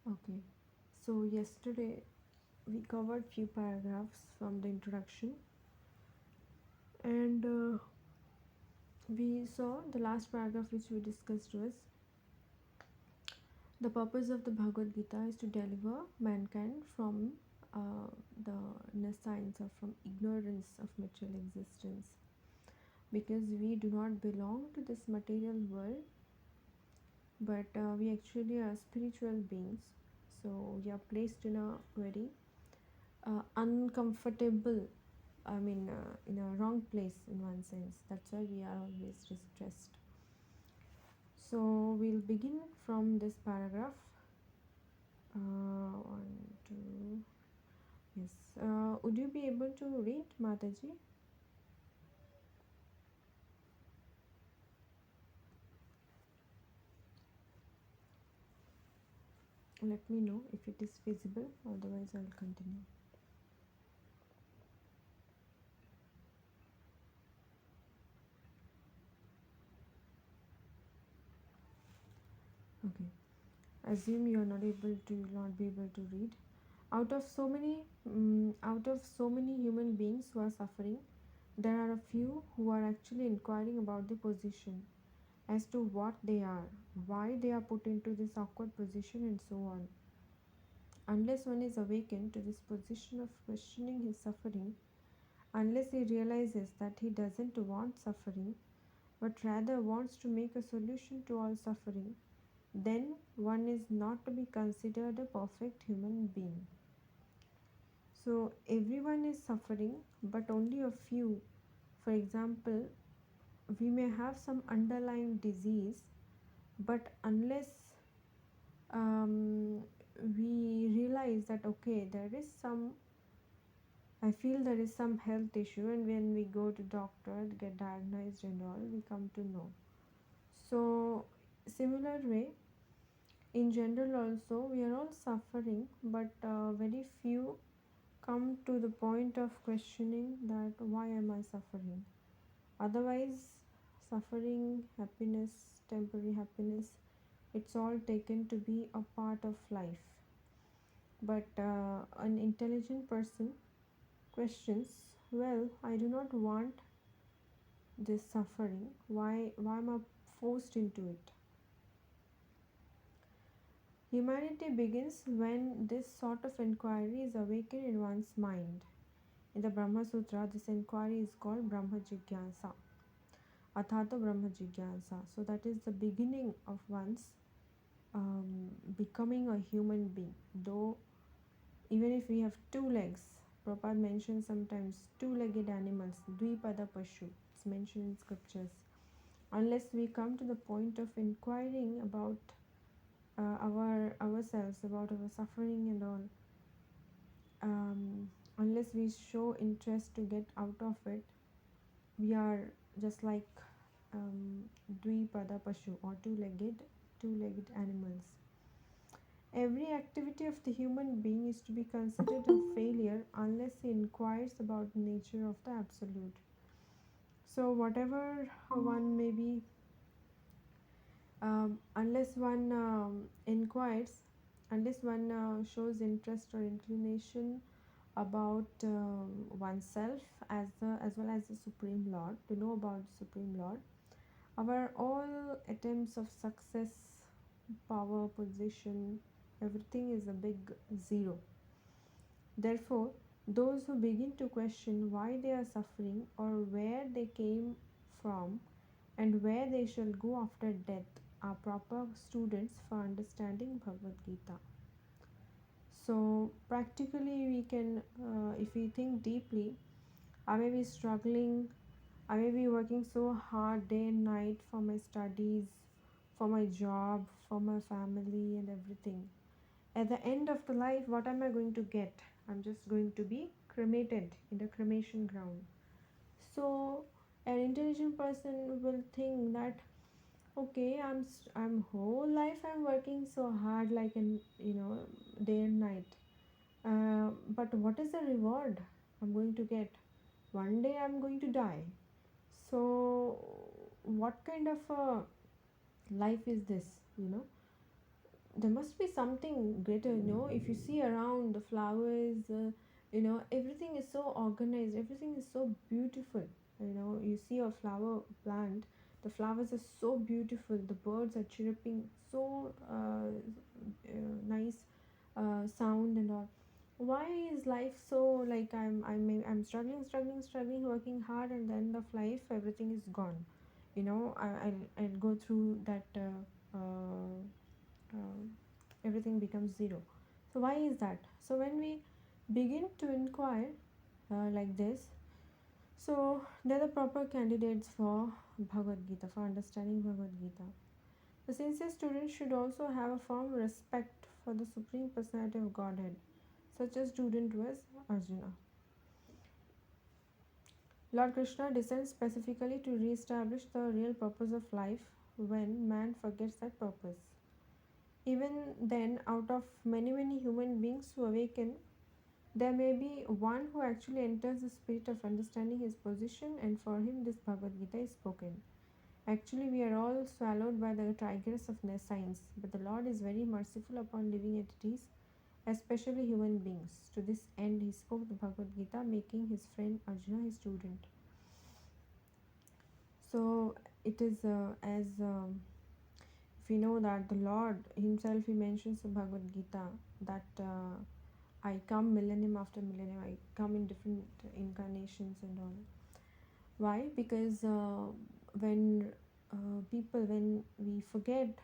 Okay, so yesterday we covered few paragraphs from the introduction, and we saw the last paragraph which we discussed was the purpose of the Bhagavad Gita is to deliver mankind from the nescience or from ignorance of material existence, because we do not belong to this material world, but we actually are spiritual beings. So we are placed in a very uncomfortable, in a wrong place in one sense. That's why we are always distressed. So we'll begin from this paragraph. One, two, yes. Would you be able to read, Mataji? Let me know if it is feasible, otherwise I'll continue. Okay. Assume you are not able to, you will not be able to read. Out of so many human beings who are suffering, there are a few who are actually inquiring about the position, as to what they are, why they are put into this awkward position, and so on. Unless one is awakened to this position of questioning his suffering, unless he realizes that he doesn't want suffering, but rather wants to make a solution to all suffering, then one is not to be considered a perfect human being. So everyone is suffering, but only a few. For example, we may have some underlying disease, but unless we realize that okay, there is some, I feel there is some health issue, and when we go to doctor, get diagnosed and all, we come to know. So similar way, in general also, we are all suffering, but very few come to the point of questioning that why am I suffering. Otherwise, suffering, happiness, temporary happiness, it's all taken to be a part of life. But an intelligent person questions, well, I do not want this suffering. Why am I forced into it? Humanity begins when this sort of inquiry is awakened in one's mind. In the Brahma Sutra, this inquiry is called Brahma Jigyasa, Athato Brahma Jigyasa. So that is the beginning of one's becoming a human being. Though, even if we have two legs, Prabhupada mentions sometimes two-legged animals, Dvipada Pashu, it's mentioned in scriptures. Unless we come to the point of inquiring about ourselves, about our suffering and all, unless we show interest to get out of it, we are just like Dvipada Pashu, or two-legged animals. Every activity of the human being is to be considered a failure unless he inquires about the nature of the absolute. So whatever one may be, unless one inquires, unless one shows interest or inclination about oneself as well as the Supreme Lord, to know about the Supreme Lord, our all attempts of success, power, position, everything is a big zero. Therefore, those who begin to question why they are suffering, or where they came from, and where they shall go after death, are proper students for understanding Bhagavad Gita. So, practically, we can, if we think deeply, I may be struggling, I may be working so hard day and night for my studies, for my job, for my family, and everything. At the end of the life, what am I going to get? I'm just going to be cremated in the cremation ground. So, an intelligent person will think that okay, I'm whole life I'm working so hard, like in day and night. But what is the reward I'm going to get? One day I'm going to die. So, what kind of a life is this? there must be something greater, if you see around the flowers, everything is so organized, everything is so beautiful. You see a flower plant, the flowers are so beautiful, the birds are chirping so nice sound and all. Why is life so, like, I'm struggling, working hard, and the end of life everything is gone. I'll go through that, everything becomes zero. So why is that? So when we begin to inquire like this, so they're the proper candidates for Bhagavad Gita, for understanding Bhagavad Gita. The sincere student should also have a firm respect for the Supreme Personality of Godhead. Such a student was Arjuna. Lord Krishna descends specifically to re-establish the real purpose of life when man forgets that purpose. Even then, out of many human beings who awaken, there may be one who actually enters the spirit of understanding his position, and for him this Bhagavad Gita is spoken. Actually, we are all swallowed by the tigers of science, but the Lord is very merciful upon living entities, especially human beings. To this end, he spoke the Bhagavad Gita, making his friend Arjuna his student. So, it is as if we know that the Lord himself, he mentions in Bhagavad Gita that I come millennium after millennium, I come in different incarnations and all. Why? Because when we forget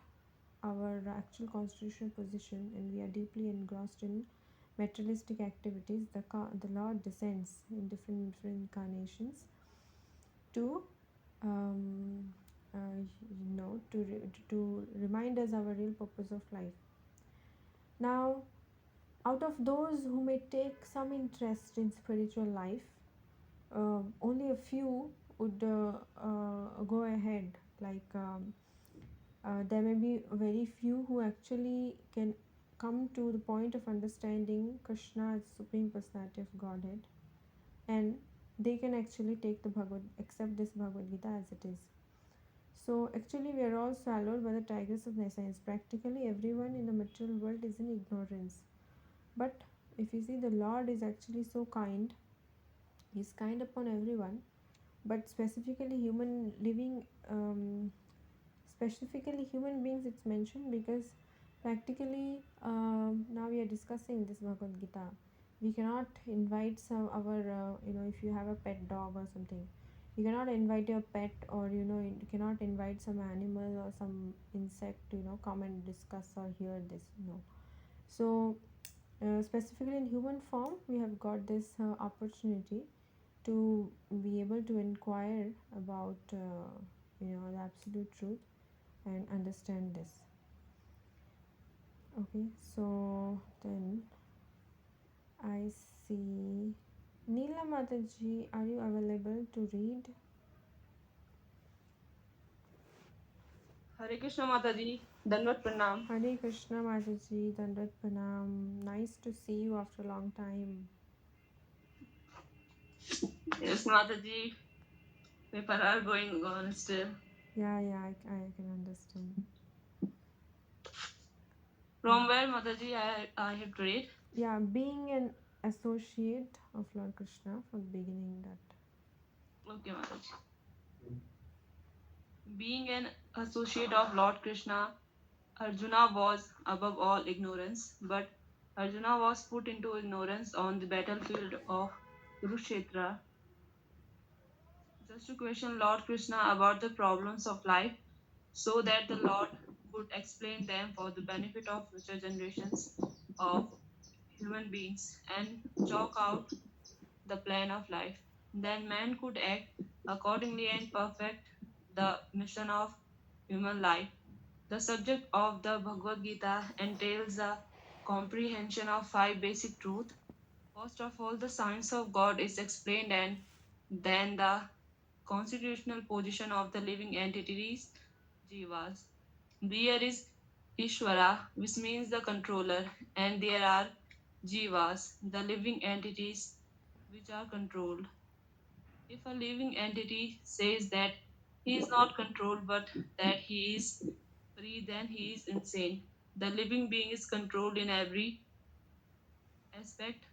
our actual constitutional position and we are deeply engrossed in materialistic activities, the Lord descends in different incarnations to um, to remind us our real purpose of life. Now, out of those who may take some interest in spiritual life, only a few would go ahead. Like, there may be very few who actually can come to the point of understanding Krishna as Supreme Personality of Godhead, and they can actually take the accept this Bhagavad Gita as it is. So actually, we are all swallowed by the tigers of science. Practically everyone in the material world is in ignorance. But if you see, the Lord is actually so kind. He's kind upon everyone, but specifically human beings. It's mentioned because practically, now we are discussing this Bhagavad Gita. We cannot invite some our if you have a pet dog or something, you cannot invite your pet, or you cannot invite some animal or some insect to come and discuss or hear this. No. So specifically in human form, we have got this opportunity to be able to inquire about the absolute truth and understand this. Okay, so then I see Neela Mataji, are you available to read? Hare Krishna Mataji, Danvat Pranam. Hare Krishna Mataji, Dandat Pranam. Nice to see you after a long time. Yes, Mataji, paper are going on still. Yeah, I can understand. From where Mataji I have to read? Yeah, being an associate of Lord Krishna from the beginning, that. Okay, Mataji. Being an associate of Lord Krishna, Arjuna was above all ignorance, but Arjuna was put into ignorance on the battlefield of Kurukshetra just to question Lord Krishna about the problems of life so that the Lord could explain them for the benefit of future generations of human beings and chalk out the plan of life. Then man could act accordingly and perfect the mission of human life. The subject of the Bhagavad Gita entails a comprehension of five basic truths. First of all, the science of God is explained, and then the constitutional position of the living entities, jivas. There is Ishvara, which means the controller, and there are jivas, the living entities which are controlled. If a living entity says that he is not controlled but that he is free, then he is insane. The living being is controlled in every aspect,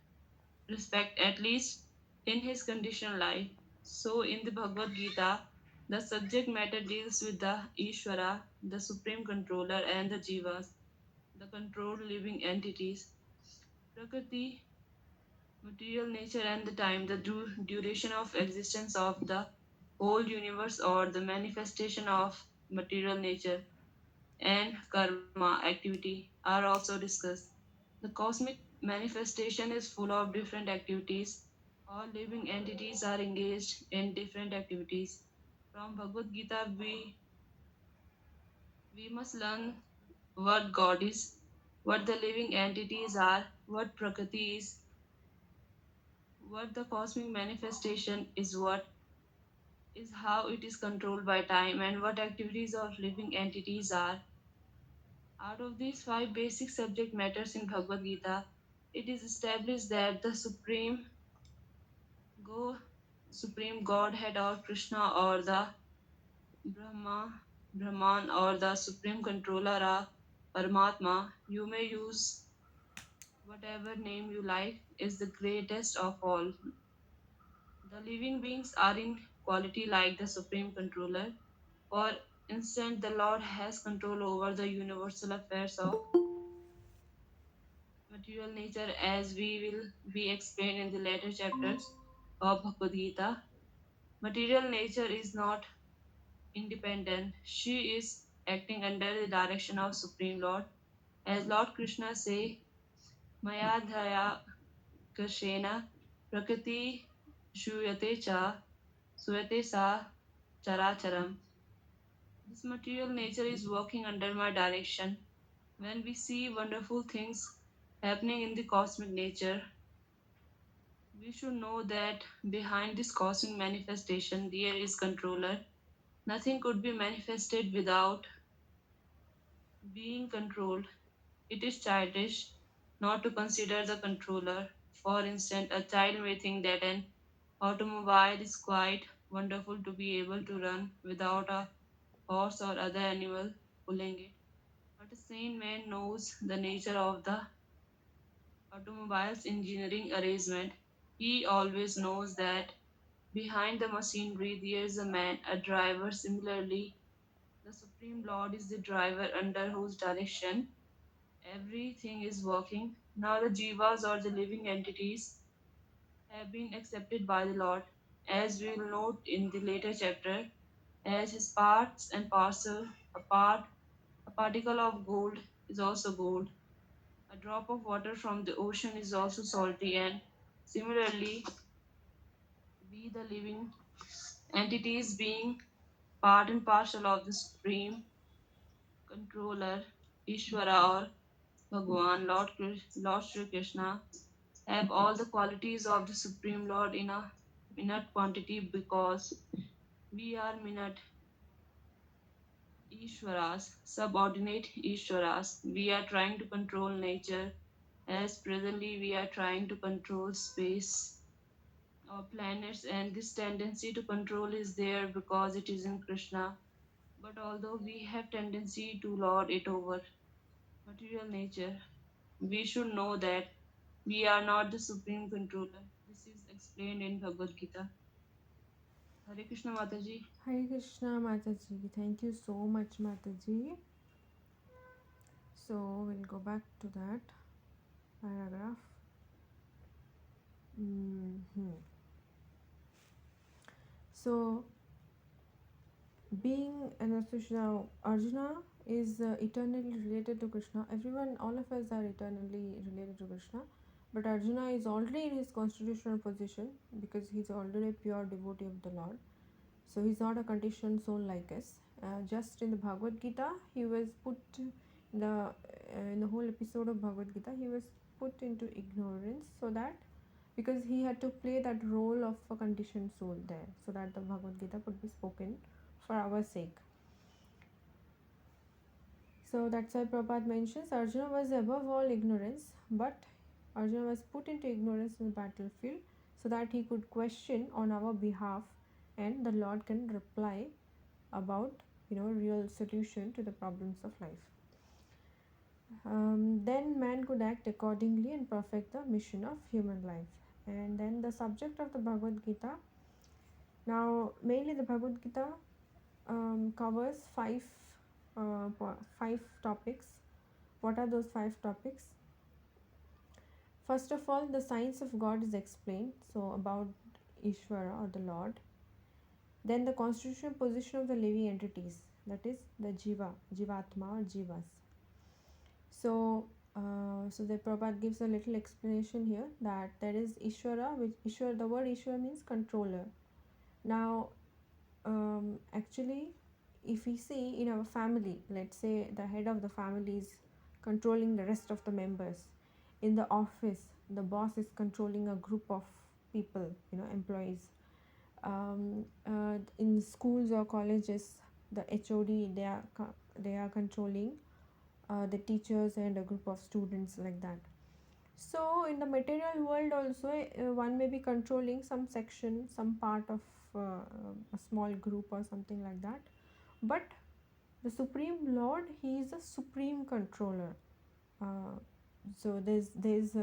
respect, at least in his conditional life. So, in the Bhagavad Gita, the subject matter deals with the Ishvara, the supreme controller, and the Jivas, the controlled living entities. Prakriti, material nature, and the time, the duration of existence of the whole universe, or the manifestation of material nature, and karma activity are also discussed. The cosmic manifestation is full of different activities. All living entities are engaged in different activities. From Bhagavad Gita, we must learn what God is, what the living entities are, what Prakriti is, what the cosmic manifestation is, what is how it is controlled by time, and what activities of living entities are. Out of these five basic subject matters in Bhagavad Gita, it is established that the Go, Supreme Godhead or Krishna or the Brahma, Brahman or the Supreme Controller or Paramatma, you may use whatever name you like, is the greatest of all. The living beings are in quality like the Supreme Controller. For instance, the Lord has control over the universal affairs of material nature, as we will be explained in the later chapters of Bhagavad Gita. Material nature is not independent. She is acting under the direction of Supreme Lord. As Lord Krishna say, Maya dhaya krishena prakriti shuyate cha suyate sa characharam. This material nature is working under my direction. When we see wonderful things happening in the cosmic nature, we should know that behind this cosmic manifestation there is controller. Nothing could be manifested without being controlled. It is childish not to consider the controller. For instance, a child may think that an automobile is quite wonderful to be able to run without a horse or other animal pulling it. But a sane man knows the nature of the automobile's engineering arrangement. He always knows that behind the machinery there is a man, a driver. Similarly, the Supreme Lord is the driver under whose direction everything is working. Now, the jivas or the living entities have been accepted by the Lord, as we will note in the later chapter, as his parts and parcel. A part, a particle of gold is also gold. A drop of water from the ocean is also salty, and similarly, we, the living entities, being part and parcel of the Supreme Controller, Ishvara or Bhagwan, Lord Sri Krishna, have all the qualities of the Supreme Lord in a minute quantity, because we are minute Ishwaras, subordinate Ishwaras. We are trying to control nature, as presently we are trying to control space or planets, and this tendency to control is there because it is in Krishna. But although we have tendency to lord it over material nature, we should know that we are not the supreme controller. This is explained in Bhagavad Gita. Hare Krishna Mataji. Hare Krishna Mataji. Thank you so much, Mataji. So we'll go back to that paragraph. Mhm. So, being an associate, Arjuna is eternally related to Krishna. Everyone, all of us are eternally related to Krishna. But Arjuna is already in his constitutional position because he's already a pure devotee of the Lord. So he's not a conditioned soul like us. Just in the Bhagavad Gita, he was put in the whole episode of Bhagavad Gita, he was put into ignorance, so that because he had to play that role of a conditioned soul there, so that the Bhagavad Gita could be spoken for our sake. So that's why Prabhupada mentions Arjuna was above all ignorance, but Arjuna was put into ignorance in the battlefield so that he could question on our behalf, and the Lord can reply about real solution to the problems of life. then man could act accordingly and perfect the mission of human life. And then the subject of the Bhagavad Gita. Now, mainly the Bhagavad Gita covers five topics. What are those five topics? First of all, the science of God is explained, so about Ishvara or the Lord. Then the constitutional position of the living entities, that is the Jivatma or Jivas. So the Prabhupada gives a little explanation here that there is Ishvara, which Ishvara, the word Ishvara means controller. Now, actually, if we see in our family, let's say the head of the family is controlling the rest of the members. In the office, the boss is controlling a group of people, employees. In schools or colleges, the HOD, they are controlling the teachers and a group of students, like that. So in the material world also, one may be controlling some section, some part of a small group or something like that. But the Supreme Lord, he is a supreme controller. uh, so there's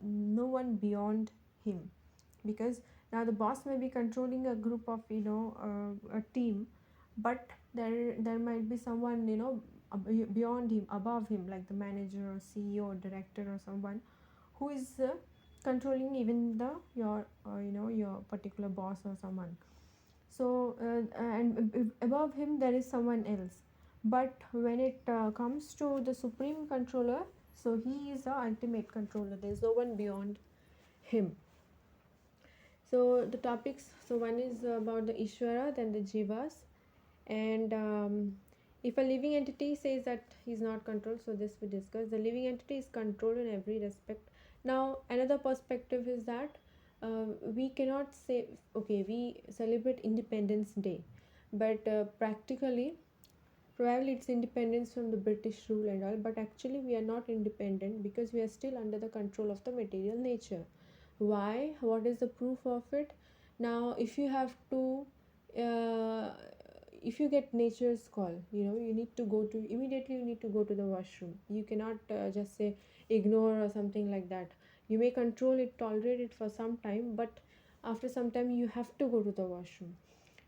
no one beyond him, because now the boss may be controlling a group of, a team, but there might be someone, beyond him, above him, like the manager or CEO or director or someone who is controlling even the your particular boss or someone. So and above him there is someone else. But when it comes to the supreme controller, so he is the ultimate controller, there is no one beyond him. So the topics, so one is about the Ishvara, then the Jivas, and if a living entity says that he's not controlled, so this we discuss. The living entity is controlled in every respect. Now another perspective is that we cannot say, okay, we celebrate Independence Day, but practically, probably it's independence from the British rule and all, but actually we are not independent because we are still under the control of the material nature. Why? What is the proof of it? Now, if you have to, uh, if you get nature's call, you need to go to, immediately you need to go to the washroom. You cannot just say ignore or something like that. You may control it, tolerate it for some time, but after some time you have to go to the washroom.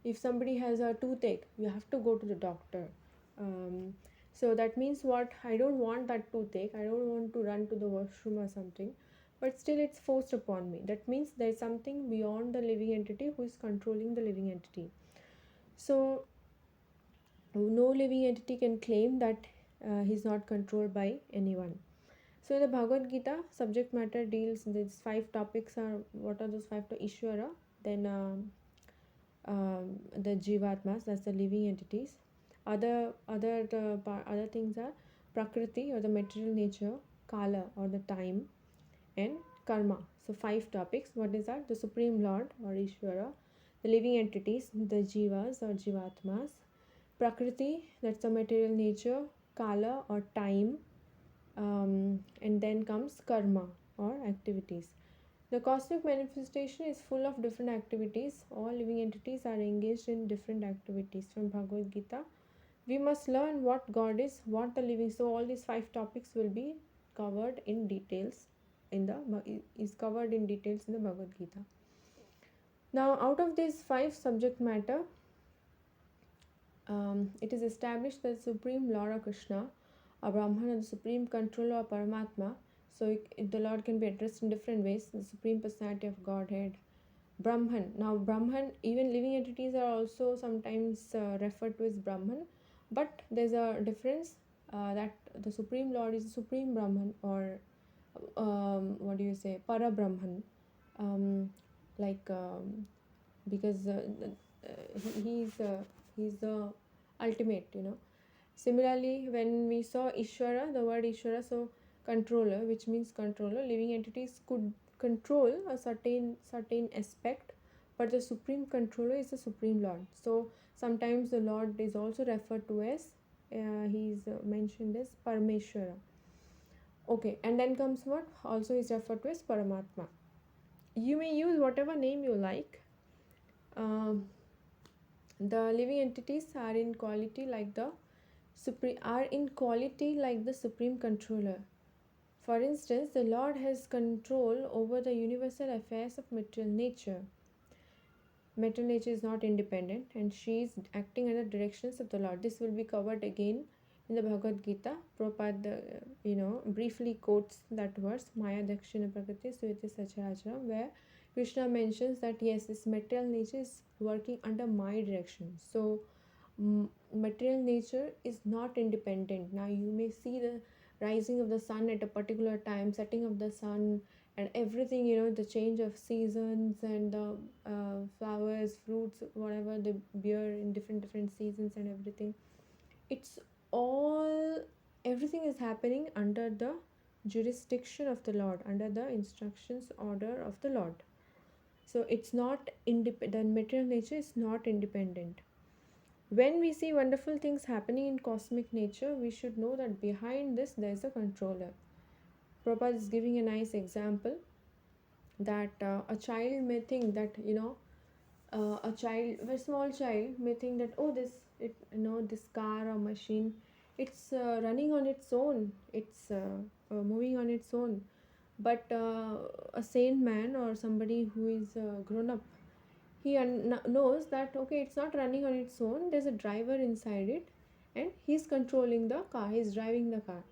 If somebody has a toothache, you have to go to the doctor. um, so that means what, I don't want that toothache, I don't want to run to the washroom or something, but still it's forced upon me. That means there's something beyond the living entity who is controlling the living entity. So no living entity can claim that he's not controlled by anyone. So in the Bhagavad Gita, subject matter deals, these five topics are, what are those five? To Ishvara, then the Jivatmas, that's the living entities. Other things are Prakriti or the material nature, Kala or the time, and Karma. So five topics. What is that? The Supreme Lord or Ishvara, the living entities, the Jivas or Jivatmas, Prakriti, that's the material nature, Kala or time, and then comes Karma or activities. The cosmic manifestation is full of different activities. All living entities are engaged in different activities. From Bhagavad Gita, we must learn what God is, what the living. So all these five topics will be covered in details in the is covered in details in the Bhagavad Gita. Now, out of these five subject matter, it is established that Supreme Lord of Krishna, or Brahman, or the Supreme Controller or Paramatma. So the Lord can be addressed in different ways. The Supreme Personality of Godhead, Brahman. Now, Brahman, even living entities are also sometimes referred to as Brahman, but there's a difference, that the Supreme Lord is the Supreme Brahman, or what do you say, Para Brahman, um, like because he's the ultimate, Similarly, when we saw Ishvara, the word Ishvara, so controller, which means controller, living entities could control a certain aspect, but the supreme controller is the Supreme Lord. So sometimes the Lord is also referred to as, he is mentioned as Parameshwara. Okay, and then comes what? Also is referred to as Paramatma. You may use whatever name you like. Um, the living entities are in quality like the are in quality like the supreme controller. For instance, the Lord has control over the universal affairs of material nature. Material nature is not independent and she is acting under directions of the Lord. This will be covered again in the Bhagavad Gita. Prabhupada, briefly quotes that verse, Maya Dakshina Prakriti Suyate Sacharacharam, where Krishna mentions that yes, this material nature is working under my direction. So, material nature is not independent. Now, you may see the rising of the sun at a particular time, setting of the sun, and everything, the change of seasons and the flowers, fruits, whatever they bear in different seasons and everything. It's all, everything is happening under the jurisdiction of the Lord, under the instructions order of the Lord. So it's not independent. Material nature is not independent. When we see wonderful things happening in cosmic nature, we should know that behind this there is a controller. Prabhupada is giving a nice example that a child may think that, a small child may think that, oh, this car or machine, it's running on its own, it's moving on its own. But a sane man or somebody who is grown up, he knows that okay, it's not running on its own, there's a driver inside it and he's controlling the car, he's driving the car.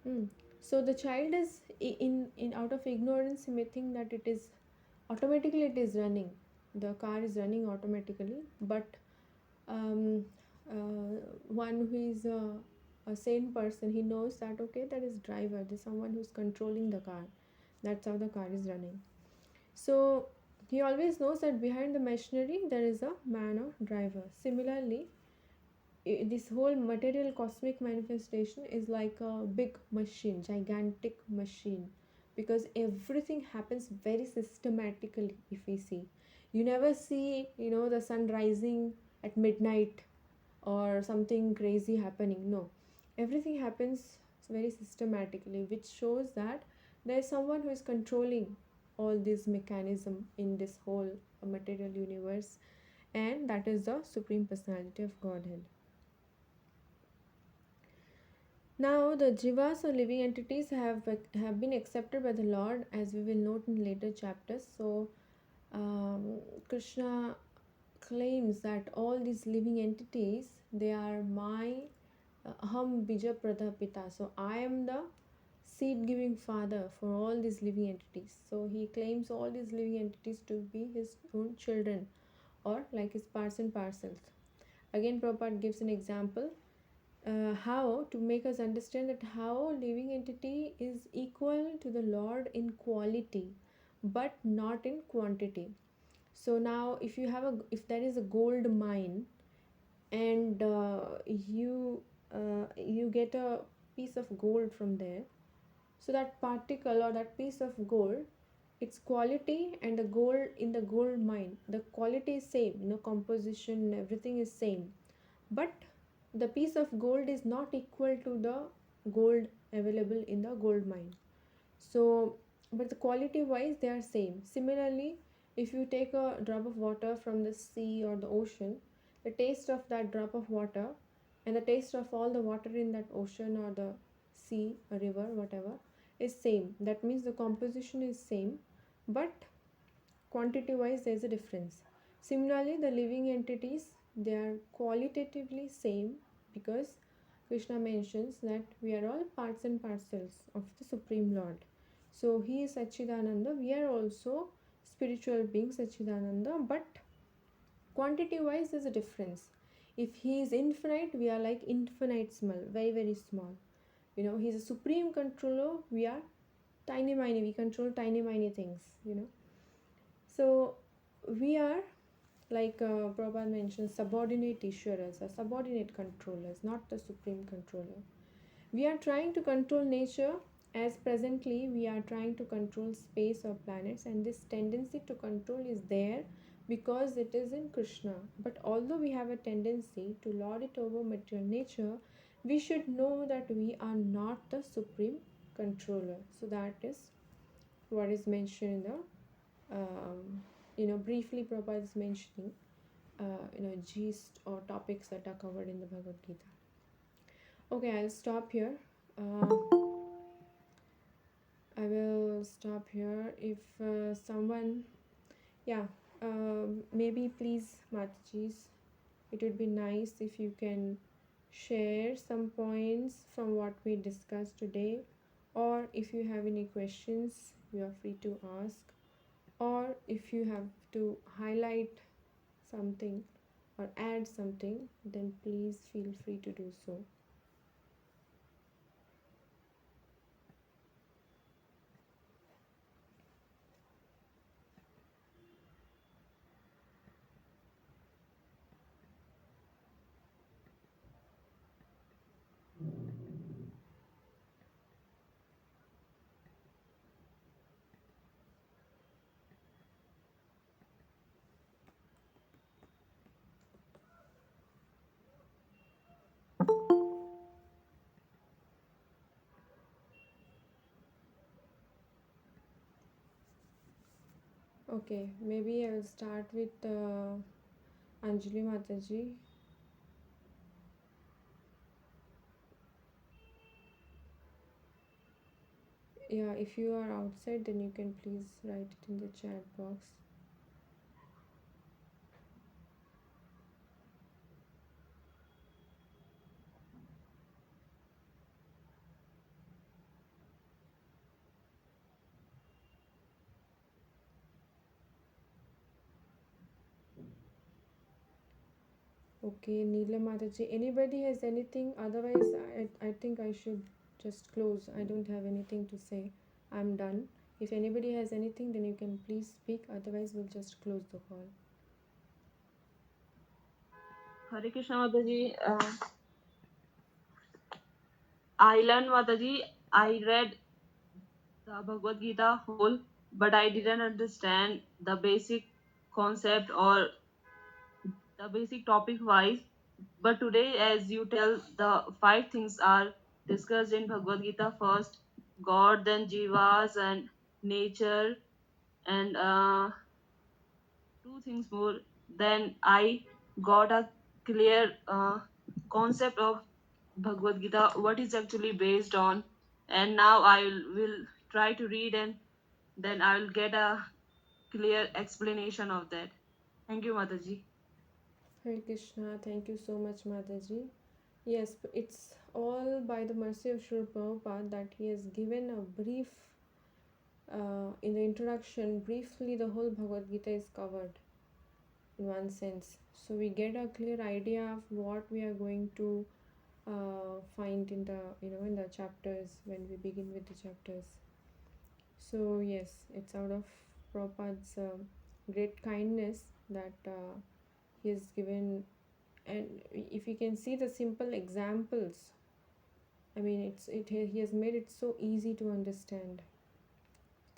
Hmm. So the child is in out of ignorance, he may think that it is automatically, it is running, the car is running automatically. But um, one who is a sane person, he knows that okay, that is driver, there's someone who's controlling the car, that's how the car is running. So he always knows that behind the machinery there is a man or driver. Similarly, this whole material cosmic manifestation is like a big machine, gigantic machine, because everything happens very systematically. If we see, you never see, the sun rising at midnight or something crazy happening. No, everything happens very systematically, which shows that there is someone who is controlling all this mechanism in this whole material universe, and that is the supreme personality of Godhead. Now, the jivas or living entities have been accepted by the Lord, as we will note in later chapters. So, Krishna claims that all these living entities, they are my aham bija pradapita. So, I am the seed giving father for all these living entities. So, he claims all these living entities to be his own children or like his parts and parcels. Again, Prabhupada gives an example how to make us understand that how living entity is equal to the Lord in quality but not in quantity. So now if there is a gold mine and you get a piece of gold from there, so that particle or that piece of gold, its quality and the gold in the gold mine, the quality is same, composition, everything is same, but the piece of gold is not equal to the gold available in the gold mine. So but the quality wise they are same. Similarly, if you take a drop of water from the sea or the ocean, the taste of that drop of water and the taste of all the water in that ocean or the sea, a river, whatever, is same. That means the composition is same, but quantity wise there is a difference. Similarly, the living entities, they are qualitatively same, because Krishna mentions that we are all parts and parcels of the Supreme Lord. So he is Sachidananda, we are also spiritual beings Sachidananda, but quantity wise there's a difference. If he is infinite, we are like infinite small, very very small. He's a supreme controller, we are tiny miny, we control tiny miny things. So we are like Prabhupada mentioned, subordinate Ishwaras or subordinate controllers, not the supreme controller. We are trying to control nature, as presently we are trying to control space or planets, and this tendency to control is there because it is in Krishna. But although we have a tendency to lord it over material nature, we should know that we are not the supreme controller. So that is what is mentioned in the briefly Prabhupada is mentioning, gist or topics that are covered in the Bhagavad Gita. Okay, I'll stop here. Uh, I will stop here. If someone, yeah, maybe please, Matajis, it would be nice if you can share some points from what we discussed today, or if you have any questions, you are free to ask, or if you have to highlight something or add something, then please feel free to do so. Okay, maybe I will start with Anjali Mataji. Yeah, if you are outside, then you can please write it in the chat box. Okay, Neela Mataji. Anybody has anything? Otherwise, I think I should just close. I don't have anything to say. I'm done. If anybody has anything, then you can please speak. Otherwise, we'll just close the call. Hare Krishna Mataji. I learned Mataji. I read the Bhagavad Gita whole, but I didn't understand the basic concept or the basic topic wise. But today, as you tell, the five things are discussed in Bhagavad Gita first: God, then Jivas, and nature, and two things more. Then I got a clear concept of Bhagavad Gita, what is actually based on, and now I will try to read and then I will get a clear explanation of that. Thank you, Mataji. Hare Krishna. Thank you so much, Mataji. Yes, it's all by the mercy of Srila Prabhupada that he has given a brief, in the introduction, briefly the whole Bhagavad Gita is covered in one sense. So we get a clear idea of what we are going to find in the, in the chapters when we begin with the chapters. So yes, it's out of Prabhupada's great kindness that he has given, and if you can see the simple examples, I mean, he has made it so easy to understand.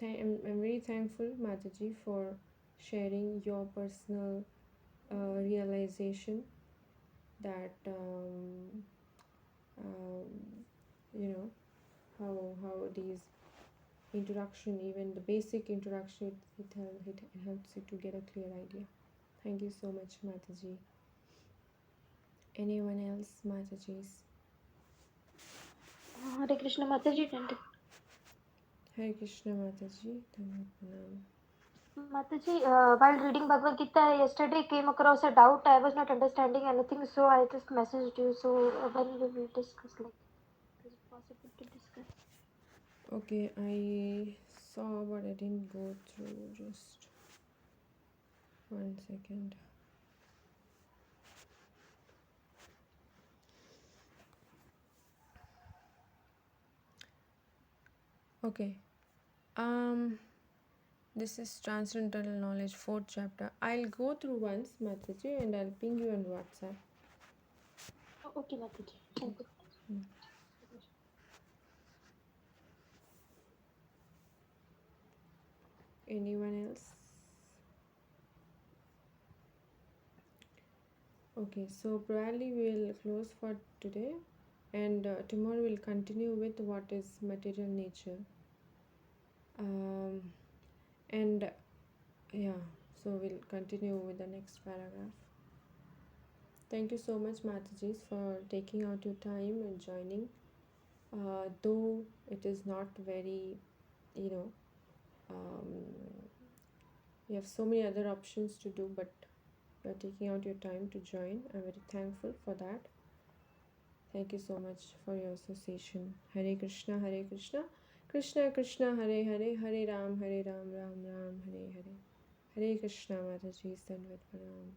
I'm very thankful, Mataji, for sharing your personal realization that um, you know how these introduction, even the basic introduction, it helps you to get a clear idea. Thank you so much, Mataji. Anyone else, Matajis? Hare Krishna Mataji. Hare Krishna, Mataji. Dhanapranam. Mataji, while reading Bhagavad Gita yesterday, came across a doubt. I was not understanding anything, so I just messaged you. So when we will discuss, like, is it possible to discuss? Okay, I saw but I didn't go through. Just 1 second. Okay. Um, this is Transcendental Knowledge, fourth chapter. I'll go through once, Mataji, and I'll ping you on WhatsApp. Okay, Mataji. Thank you. Mm. Anyone else? Okay, so probably we'll close for today, and tomorrow we'll continue with what is material nature. Um, and yeah, so we'll continue with the next paragraph. Thank you so much, Mataji, for taking out your time and joining. Though it is not very, you know, um, you have so many other options to do, but you're taking out your time to join. I'm very thankful for that. Thank you so much for your association. Hare Krishna, Hare Krishna, Krishna Krishna, Hare Hare, Hare Ram, Ram Ram, Hare Hare. Hare Krishna, Mataji, Sandvat Pranam.